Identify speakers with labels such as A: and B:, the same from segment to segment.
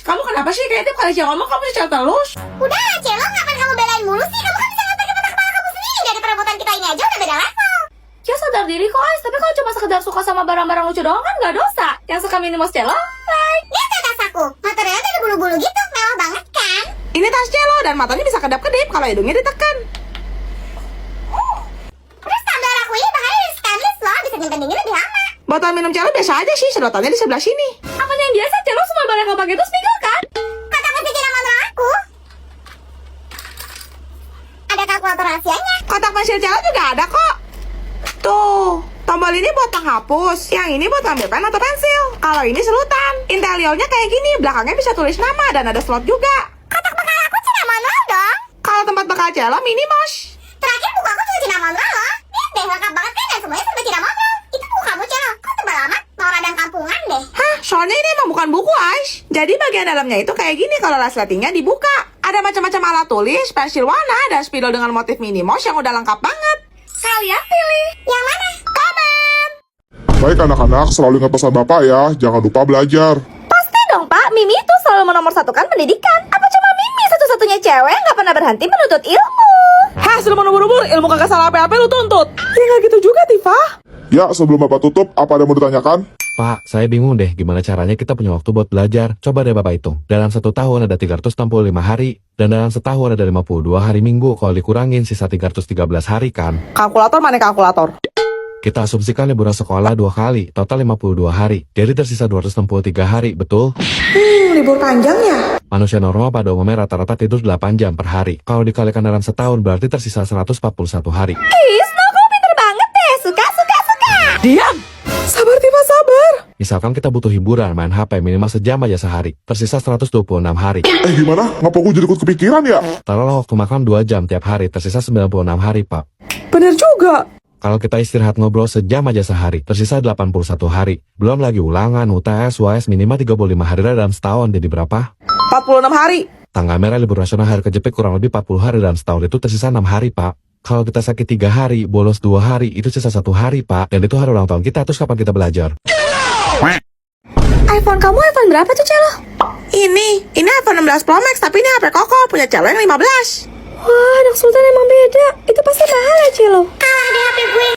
A: Kamu kenapa sih? Kayak tiap kali Cel ngomong kamu dicel terus.
B: Udah, Celo, ngapain kamu belain mulu sih? Kamu kan bisa ngatain kepala kepala kamu sendiri. Dari perebutan kita ini aja udah beda level.
A: Ya sadar diri kok, Ais. Tapi kalau cuma sekedar suka sama barang-barang lucu doang kan gak dosa. Yang suka minimos Celo, like.
B: Lihat tas aku, materialnya ada bulu-bulu gitu, mewah banget kan?
A: Ini tas Celo dan matanya bisa kedap-kedip kalau hidungnya ditekan.
B: Terus tumbler aku ini bahannya dari stainless loh, bisa nyimpen dingin lebih lama.
A: Botol minum Celo biasa aja sih, sedotannya di sebelah sini. Apanya yang biasa Celo semua barang yang kau pakai itu spigel kan?
B: Kotak pencuci motor aku. Ada kalkulator rahasianya.
A: Kotak pensil Celo juga ada kok. Tuh, tombol ini buat penghapus, yang ini buat ambil pen atau pensil. Kalau ini serutan, interiornya kayak gini, belakangnya bisa tulis nama dan ada slot juga.
B: Kotak bekal aku Cina manual dong.
A: Kalau tempat bekal Celo minimos.
B: Terakhir buku aku juga Cina manual loh. Lihat deh, lengkap banget kan dan semuanya serba Cina manual. Itu buku kamu Celo, kok tebal amat? Mau radang kampungan deh.
A: Hah, soalnya ini emang bukan buku, Ais. Jadi bagian dalamnya itu kayak gini kalau resletingnya dibuka. Ada macam-macam alat tulis, pensil warna, dan spidol dengan motif minimos yang udah lengkap banget. Kalian pilih.
B: Yang mana?
A: Komen.
C: Baik anak-anak, selalu ingat pesan Bapak ya, jangan lupa belajar.
A: Pasti dong, Pak. Mimi itu selalu menomorsatukan pendidikan. Apa cuma Mimi satu-satunya cewek yang gak pernah berhenti menuntut ilmu? Hah, sudah mau umur ilmu kagak salah apa-apa lu tuntut. Ya gak gitu juga, Tifa.
C: Ya, sebelum Bapak tutup, apa ada yang mau ditanyakan?
D: Pak, saya bingung deh gimana caranya kita punya waktu buat belajar. Coba deh Bapak hitung. Dalam 1 tahun ada 365 hari, dan dalam setahun ada 52 hari minggu. Kalau dikurangin sisa 313 hari kan.
A: Kalkulator mana kalkulator?
D: Kita asumsikan liburan sekolah 2 kali, total 52 hari. Jadi tersisa 263 hari, betul?
A: Libur panjang ya?
D: Manusia normal pada umumnya rata-rata tidur 8 jam per hari. Kalau dikalikan dalam setahun berarti tersisa 141 hari.
A: Ih, Snow, kamu pinter banget deh. Suka. Diam! Sabar, Tifa, sabar.
D: Misalkan kita butuh hiburan, main HP minimal sejam aja sehari. Tersisa 126 hari.
C: Gimana? Ngapa gue jadi ikut kepikiran ya?
D: Taruhlah waktu makan 2 jam tiap hari, tersisa 96 hari, Pak.
A: Bener juga.
D: Kalau kita istirahat ngobrol sejam aja sehari, tersisa 81 hari. Belum lagi ulangan, UTS, UAS minimal 35 hari dalam setahun, jadi berapa?
A: 46 hari.
D: Tanggal merah libur nasional hari kejepit kurang lebih 40 hari dalam setahun, itu tersisa 6 hari, Pak. Kalau kita sakit 3 hari, bolos 2 hari, itu sisa 1 hari, Pak. Dan itu hari ulang tahun kita, terus kapan kita belajar?
A: iPhone kamu iPhone berapa tuh, Celo? Ini iPhone 16 Pro Max, tapi ini HP Koko, punya Celo yang 15. Wah, anak Sultan emang beda. Itu pasti mahal ya, Celo?
B: Kalah deh HP gue.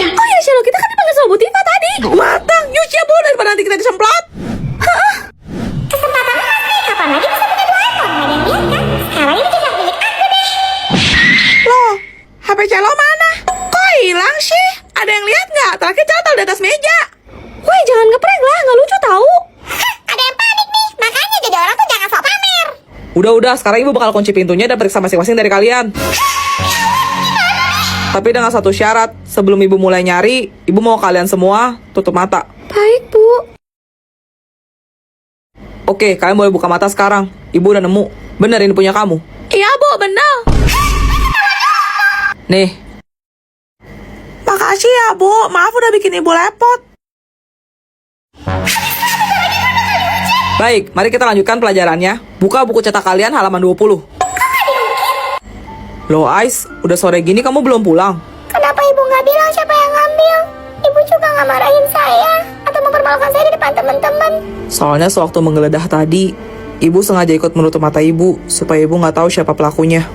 A: Oh iya, Celo, kita kan dipanggil sama Bu Tifa tadi. Matang, yuk ya, Bu, daripada nanti kita disemprot.
B: Kesempatan emas nih, kapan lagi bisa punya 2 iPhone? Gak ada yang lihat kan? Sekarang ini jejak milik aku deh.
A: Loh, HP Celo mana? Kok hilang sih? Ada yang lihat nggak? Terakhir Celo taruh di atas meja. Woi, jangan ngeprank lah, nggak lucu tahu.
B: Hah, ada yang panik nih. Makanya jadi orang tuh jangan sok pamer.
A: Udah, sekarang ibu bakal kunci pintunya dan periksa masing-masing dari kalian. Tapi dengan satu syarat, sebelum ibu mulai nyari, ibu mau kalian semua tutup mata. Baik, Bu. Oke, kalian boleh buka mata sekarang. Ibu udah nemu. Bener ini punya kamu? Iya, Bu, bener. Nih. Makasih ya, Bu. Maaf udah bikin ibu repot. Baik, mari kita lanjutkan pelajarannya. Buka buku cetak kalian halaman 20. Loh, Ais, udah sore gini kamu belum pulang?
B: Kenapa ibu nggak bilang siapa yang ngambil? Ibu juga nggak marahin saya atau mempermalukan saya di depan teman-teman.
A: Soalnya sewaktu menggeledah tadi, ibu sengaja ikut menutup mata ibu supaya ibu nggak tahu siapa pelakunya.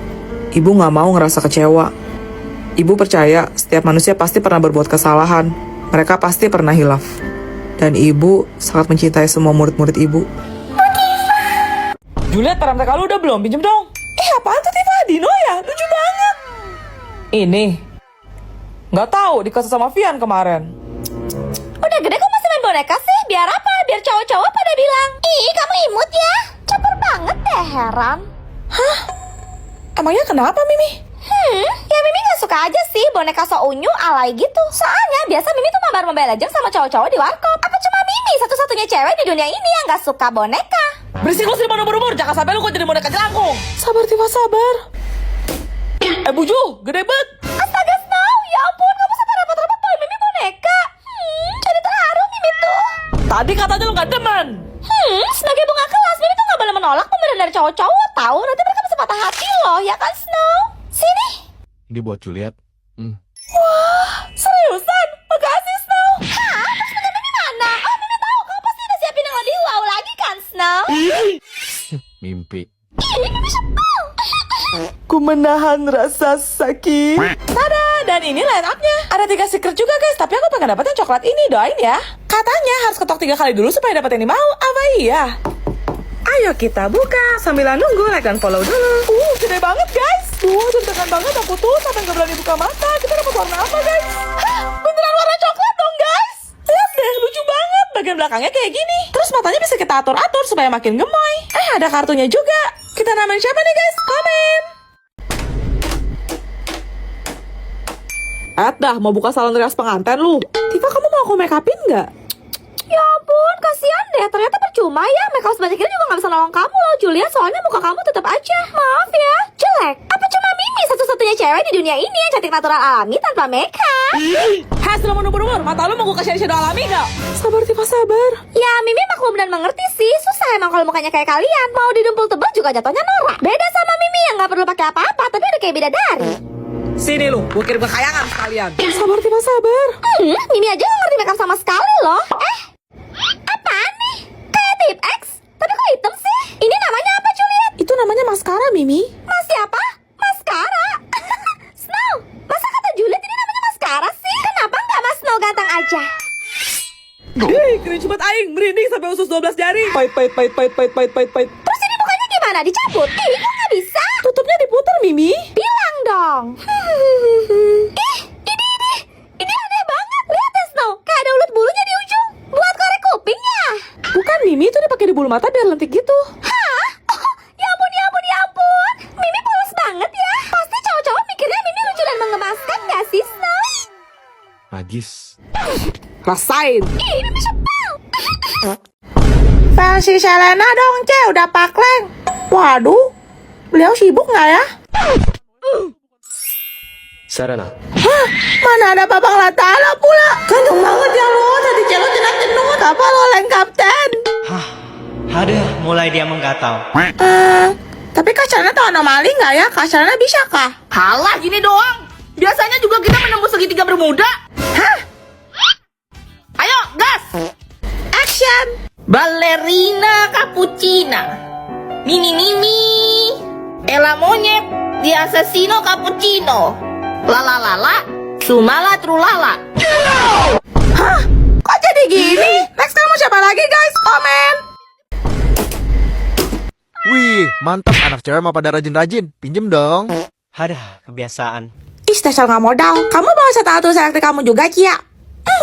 A: Ibu nggak mau ngerasa kecewa. Ibu percaya setiap manusia pasti pernah berbuat kesalahan. Mereka pasti pernah hilaf. Dan ibu sangat mencintai semua murid-murid ibu. Juliet, taram TK lu udah belum? Pinjem dong. Apaan tuh, Tifa? Dino ya? Lucu banget. Ini. Nggak tahu, dikasih sama Vian kemarin. Udah gede kok masih main boneka sih? Biar apa? Biar cowok-cowok pada bilang,
B: Ih, kamu imut ya. Caper banget deh, heran.
A: hah? Emangnya kenapa, Mimi?
B: Ya Mimi gak suka aja sih boneka so unyu alay gitu.
A: Soalnya biasa Mimi tuh mabar Mobile Legends sama cowok-cowok di warkop.
B: Apa cuma Mimi satu-satunya cewek di dunia ini yang gak suka boneka?
A: Berisik lu sih umur-umur, jangan sampai lu kok jadi boneka jelangkung. Sabar, Tifa, sabar. Buju, gede banget.
B: Astaga Snow, ya ampun kamu sampai repot-repot bawa Mimi boneka. Jadi terharu Mimi tuh.
A: Tadi katanya lu gak demen.
B: Sebagai bunga kelas Mimi tuh gak boleh menolak pemberian dari cowok-cowok tahu. Nanti mereka bisa patah hati loh, ya kan Snow? Sini.
D: Ini buat Juliet.
B: Seriusan? Makasih Snow. Hah? Terus bagaimana? Oh Mimi tahu kamu pasti udah siapin yang lebih wow lagi kan Snow?
D: Mimpi.
A: Ku menahan rasa sakit. Tada, dan ini line up-nya. Ada 3 secret juga guys, tapi aku pengen dapet yang coklat ini, doain ya. Katanya harus ketok 3 kali dulu supaya dapet yang dimau, apa iya? Ayo kita buka, sambil nunggu like dan follow dulu. Gede banget guys. Deg-degan banget aku tuh, sampai gak berani buka mata. Kita dapat warna apa guys? Hah, beneran warna coklat dong guys. Lihat deh, lucu banget. Bagian belakangnya kayak gini. Terus matanya bisa kita atur-atur supaya makin gemoy. Ada kartunya juga. Kita namain siapa nih guys? Komen. Dah, mau buka salon rias pengantin lu. Tifa, kamu mau aku make upin nggak?
B: Ya ampun, kasihan deh. Ternyata percuma ya. Makeup sebanyak ini juga gak bisa nolong kamu loh, Julia. Soalnya muka kamu tetap aja. Maaf ya, jelek. Apa cuma Mimi satu-satunya cewek di dunia ini yang cantik natural alami tanpa makeup?
A: Hah, sudah menubur-ubur. Mata lu mau gue kasih shadow alami nggak? Sabar, Tifa, sabar.
B: Ya, Mimi maklum dan mengerti sih. Susah emang kalau mukanya kayak kalian. Mau didempul tebal juga jatuhnya norak. Beda sama Mimi yang gak perlu pakai apa-apa, tapi udah kayak bidadari.
A: Sini lu, gue kirim ke kayangan sekalian. Sabar, Tifa, sabar.
B: Mimi aja gak ngerti makeup sama sekali loh. Apaan nih? Kayak tip X? Tapi kok hitam sih? Ini namanya apa, Juliet?
A: Itu namanya maskara, Mimi.
B: Mas siapa? Maskara? Snow, masa kata Juliet ini namanya maskara sih? Kenapa nggak Mas Snow ganteng aja?
A: Hei, cringe banget aing, merinding sampai usus 12 jari. Pait.
B: Terus ini mukanya gimana? Dicabut? Ih, kok nggak bisa?
A: Tutupnya diputar, Mimi.
B: Bilang dong. Ini aneh banget. Lihat deh, Snow, kayak ada ulet bulunya di ujung. Buat korek kuping ya?
A: Bukan, Mimi, itu dipakai di bulu mata biar lentik gitu.
B: Hah? Oh, ya ampun. Mimi polos banget ya. Pasti cowok-cowok mikirnya Mimi lucu dan mengemaskan gak sih, Snow?
D: Najis.
A: Rasain.
B: Ih, Mimi sepel.
A: Versi Selena dong, Ce, udah pakleng. Waduh, beliau sibuk nggak ya?
E: Sarana.
A: Hah, mana ada Babang Latala pula? Ganteng banget ya lo, tadi celo cenut apa lo leng kapten?
E: Hah, aduh, mulai dia menggatau.
A: Tapi Kak Selena tahu anomali nggak ya? Kak Selena bisa kah? Halah, gini doang. Biasanya juga kita menembus segitiga bermuda. Hah? Ayo, gas! Action! Ballerina cappuccina. Mimi. Ella monyet. Di assassino cappuccino. Lala. Sumala trulala. Hah? Kok jadi gini? Next kamu siapa lagi guys? Komen!
F: Wih, mantap anak cewek mah pada rajin-rajin. Pinjem dong.
E: Aduh, kebiasaan.
A: Ih, Stesel nggak modal. Kamu bawa sepatu elektrik kamu juga, Cia?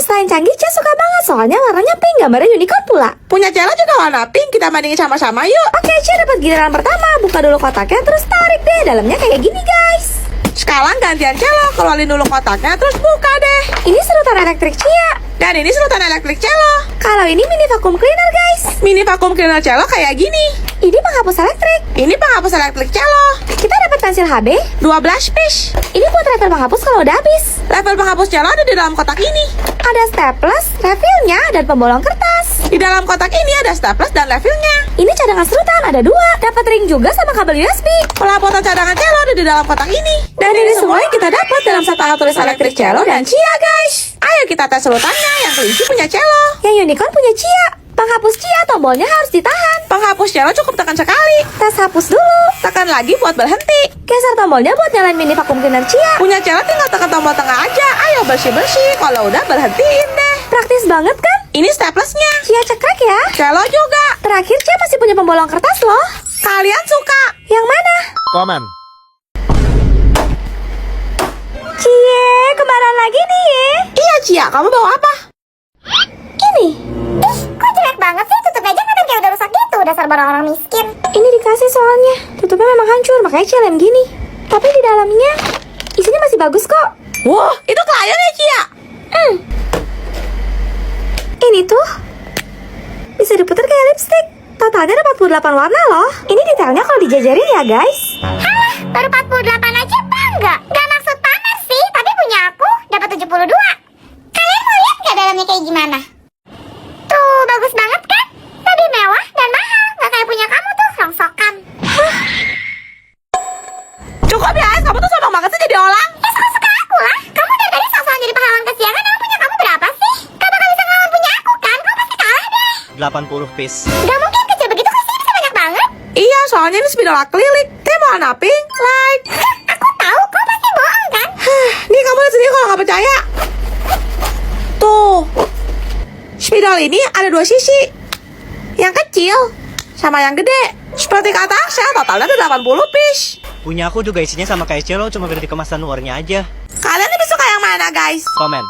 B: Selain canggih, Cia suka banget. Soalnya warnanya pink, gambarnya unicorn pula.
A: Punya Cela juga warna pink. Kita bandingin sama-sama yuk.
B: Oke, Cia dapat giliran pertama. Buka dulu kotaknya, terus tarik deh. Dalamnya kayak gini, guys.
A: Sekarang gantian Celo. Keluarin dulu kotaknya, terus buka deh.
B: Ini serutan elektrik Cia.
A: Dan ini sedotan elektrik Celo.
B: Kalau ini mini vacuum cleaner, guys.
A: Mini vacuum cleaner Celo kayak gini.
B: Ini penghapus elektrik.
A: Ini penghapus elektrik Celo.
B: Kita dapat pensil HB.
A: 12 piece.
B: Ini buat level penghapus kalau udah habis.
A: Level penghapus Celo ada di dalam kotak ini.
B: Ada staples, refillnya, dan pembolong kertas.
A: Di dalam kotak ini ada staples dan refillnya.
B: Ini cadangan serutan, ada 2. Dapat ring juga sama kabel USB.
A: Pelapotan cadangan Celo ada di dalam kotak ini. Dan ini semua yang kita dapat dalam satu alat tulis elektrik Celo dan Cia, guys. Ayo kita tes serutannya. Yang kelinci punya Celo.
B: Yang unicorn punya Cia. Penghapus Cia, tombolnya harus ditahan.
A: Penghapus Celo cukup tekan sekali.
B: Tes hapus dulu.
A: Tekan lagi buat berhenti.
B: Geser tombolnya buat nyalain mini vacuum cleaner Cia.
A: Punya Celo tinggal tekan tombol tengah aja. Ayo bersih-bersih. Kalau udah berhentiin deh.
B: Praktis banget kan?
A: Ini staplesnya.
B: Cia cekrek ya.
A: Celo juga.
B: Terakhir Cia masih punya pembolong kertas loh.
A: Kalian suka?
B: Yang mana?
F: Komen.
B: Cie, kembaran lagi nih ya.
A: Iya Cia, kamu bawa apa?
B: Ini.
G: Kok jelek banget sih? Tutupnya aja kan kayak udah rusak gitu. Dasar orang-orang miskin.
B: Ini dikasih soalnya. Tutupnya memang hancur, makanya Cia lem gini. Tapi di dalamnya isinya masih bagus kok.
A: Wah, itu klien ya Cia?
B: Ini tuh bisa diputar kayak lipstick. Totalnya ada 48 warna loh. Ini detailnya kalau dijajarin ya guys.
G: Halah, baru 48 aja bangga. Gak maksud pamer sih, tapi punya aku dapat 72. Kalian mau lihat gak dalamnya kayak gimana? Tuh, bagus banget kan? Lebih mewah dan mahal. Gak kayak punya kamu tuh, rongsokan.
A: Cukup ya, kamu tuh sombong banget sih jadi orang.
G: Ya suka-suka aku lah. Kamu dari tadi sok-sokan jadi pahlawan kesiangan. Emang punya kamu berapa sih? Gak bakal bisa ngelawan punya aku kan? Kamu pasti kalah deh.
E: 80 piece.
G: Gak mungkin kecil begitu, kasih bisa banyak banget.
A: Iya, soalnya ini spidol akrilik. Teh mau pink, like.
G: Aku tahu, kau pasti bohong kan?
A: Nih kamu lihat sendiri kalau nggak percaya. Tuh, spidol ini ada 2 sisi. Yang kecil sama yang gede. Seperti kata Axel, totalnya ada 80 piece.
E: Punya aku juga isinya sama kayak Celo, cuma beda di kemasan luarnya aja.
A: Kalian lebih suka yang mana, guys?
E: Komen.